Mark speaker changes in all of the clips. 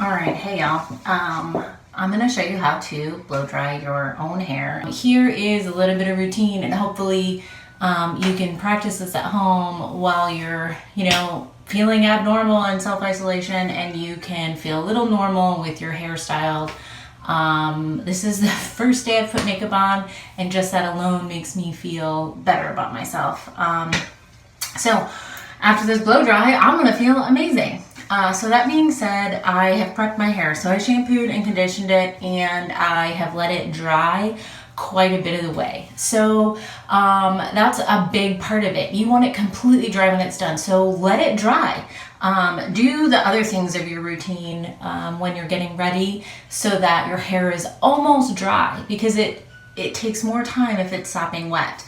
Speaker 1: Alright, hey y'all. I'm going to show you how to blow dry your own hair. Here is a little bit of routine, and hopefully you can practice this at home while you're, feeling abnormal in self-isolation, and you can feel a little normal with your hairstyle. This is the first day I've put makeup on, and just that alone makes me feel better about myself. So after this blow dry, I'm going to feel amazing. So that being said, I have prepped my hair. So I shampooed and conditioned it, and I have let it dry quite a bit of the way. So that's a big part of it. You want it completely dry when it's done. So let it dry. Do the other things of your routine when you're getting ready so that your hair is almost dry, because it takes more time if it's sopping wet.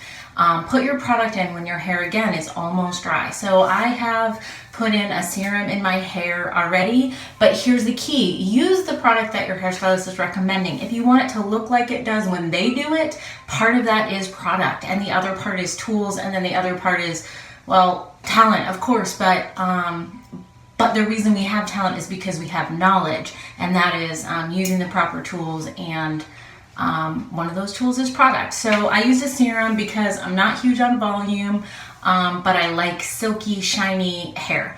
Speaker 1: Put your product in when your hair again is almost dry. So I have put in a serum in my hair already, but here's the key. Use the product that your hairstylist is recommending. If you want it to look like it does when they do it, part of that is product, and the other part is tools, and then the other part is, well, talent, of course, but the reason we have talent is because we have knowledge, and that is using the proper tools, and one of those tools is product. So I used a serum because I'm not huge on volume, but I like silky, shiny hair.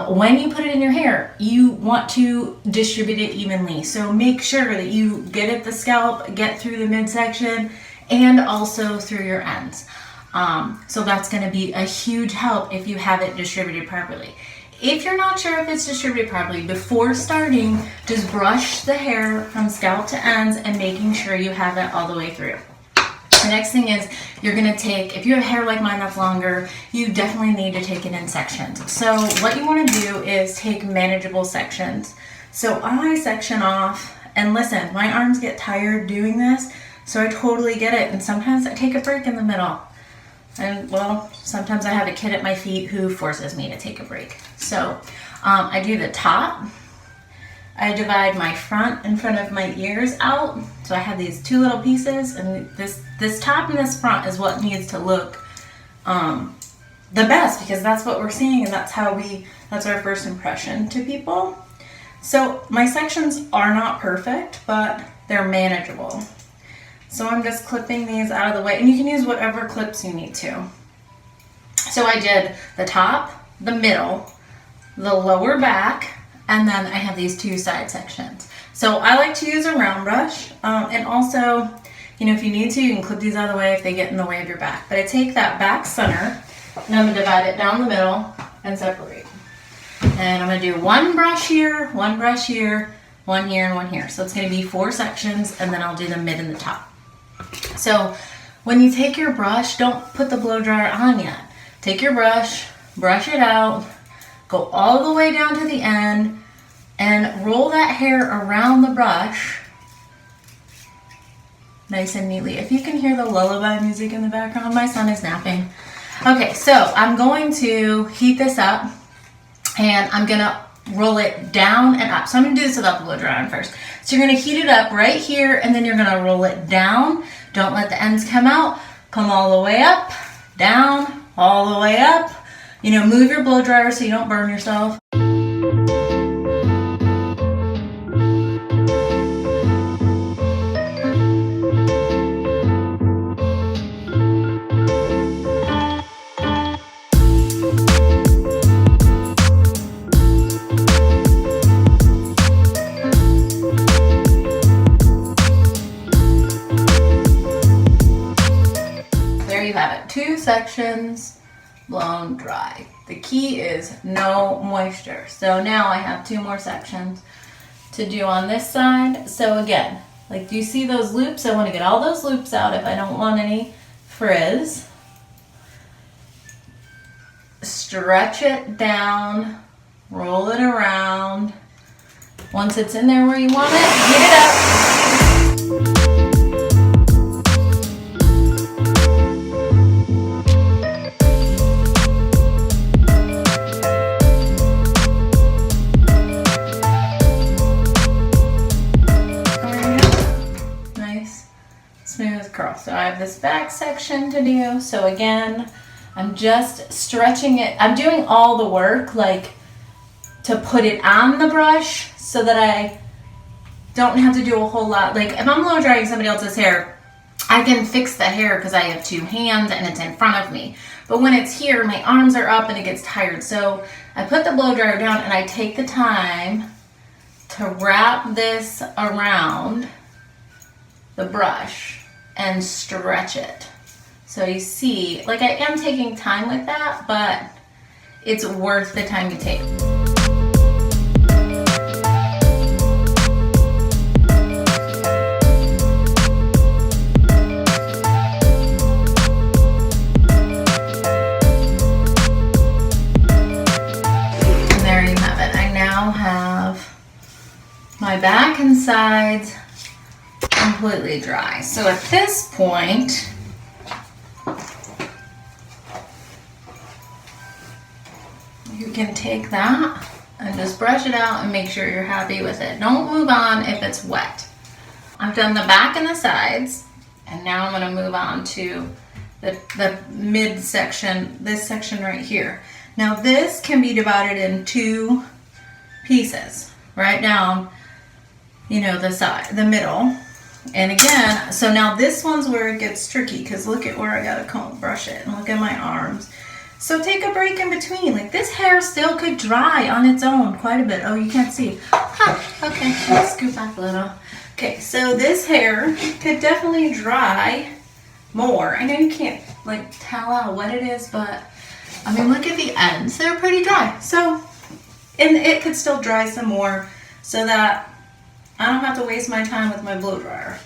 Speaker 1: When you put it in your hair, you want to distribute it evenly. So make sure that you get at the scalp, get through the midsection, and also through your ends. So that's going to be a huge help if you have it distributed properly. If you're not sure if it's distributed properly, before starting, just brush the hair from scalp to ends and making sure you have it all the way through. The next thing is you're going to take, if you have hair like mine that's longer, you definitely need to take it in sections. So what you want to do is take manageable sections. So I section off, and listen, my arms get tired doing this, so I totally get it. And sometimes I take a break in the middle. And well, sometimes I have a kid at my feet who forces me to take a break. So I do the top. I divide my front in front of my ears out. So I have these two little pieces, and this top and this front is what needs to look the best, because that's what we're seeing, and that's our first impression to people. So my sections are not perfect, but they're manageable. So I'm just clipping these out of the way, and you can use whatever clips you need to. So I did the top, the middle, the lower back, and then I have these two side sections. So I like to use a round brush, and also, if you need to, you can clip these out of the way if they get in the way of your back. But I take that back center, and I'm going to divide it down the middle and separate. And I'm going to do one brush here, one brush here, one here, and one here. So it's going to be 4 sections, and then I'll do the mid and the top. So when you take your brush, don't put the blow dryer on yet. Take your brush, brush it out, go all the way down to the end, and roll that hair around the brush nice and neatly. If you can hear the lullaby music in the background, my son is napping. Okay, so I'm going to heat this up, and I'm going to roll it down and up. So I'm going to do this without the blow dryer on first. So you're going to heat it up right here, and then you're going to roll it down. Don't let the ends come out. Come all the way up, down, all the way up. Move your blow dryer so you don't burn yourself. There you have it. 2 sections blown dry. The key is no moisture. So now I have 2 more sections to do on this side. So again, do you see those loops? I want to get all those loops out if I don't want any frizz. Stretch it down, roll it around. Once it's in there where you want it, heat it up. Smooth curl. So I have this back section to do. So again, I'm just stretching it. I'm doing all the work, to put it on the brush so that I don't have to do a whole lot. Like if I'm blow drying somebody else's hair, I can fix the hair because I have two hands and it's in front of me. But when it's here, my arms are up and it gets tired. So I put the blow dryer down and I take the time to wrap this around the brush and stretch it. So you see, like I am taking time with that, but it's worth the time you take. My back and sides completely dry. So at this point, you can take that and just brush it out and make sure you're happy with it. Don't move on if it's wet. I've done the back and the sides, and now I'm going to move on to the mid section, this section right here. Now this can be divided in two pieces. Right down, you know, the side, the middle. And again, so now this one's where it gets tricky because look at where I gotta comb, brush it, and look at my arms. So take a break in between. Like this hair still could dry on its own quite a bit. Oh, you can't see. Okay, let's scoot back a little. Okay, so this hair could definitely dry more. I know you can't like tell how wet it is, but I mean, look at the ends. They're pretty dry. So, and it could still dry some more so that I don't have to waste my time with my blow dryer.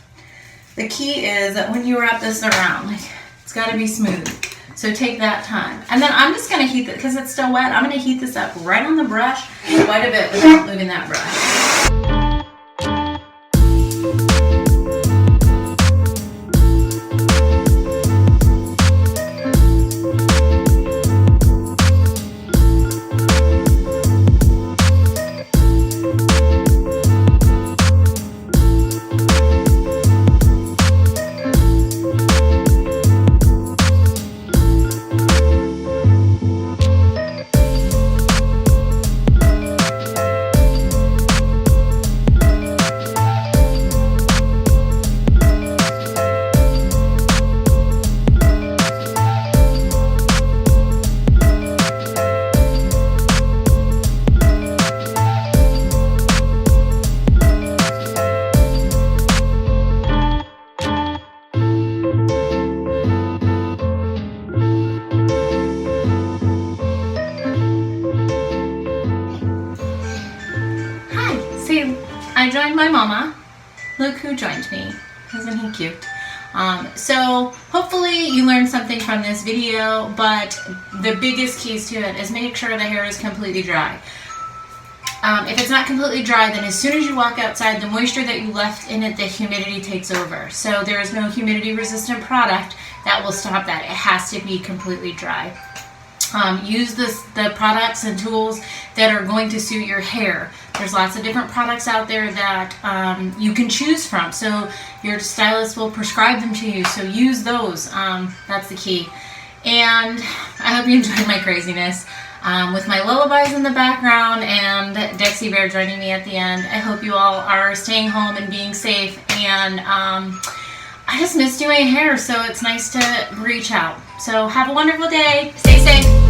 Speaker 1: The key is that when you wrap this around, like, it's got to be smooth. So take that time. And then I'm just going to heat it, because it's still wet, I'm going to heat this up right on the brush quite a bit without moving that brush. I joined my mama. Look who joined me. Isn't he cute? So hopefully you learned something from this video, but the biggest keys to it is make sure the hair is completely dry. If it's not completely dry, then as soon as you walk outside, the moisture that you left in it, the humidity takes over. So there is no humidity resistant product that will stop that. It has to be completely dry. Use the products and tools that are going to suit your hair. There's lots of different products out there that you can choose from. So your stylist will prescribe them to you. So use those. That's the key. And I hope you enjoyed my craziness with my lullabies in the background and Dexy Bear joining me at the end. I hope you all are staying home and being safe. And I just miss doing hair, so it's nice to reach out. So have a wonderful day. Stay safe.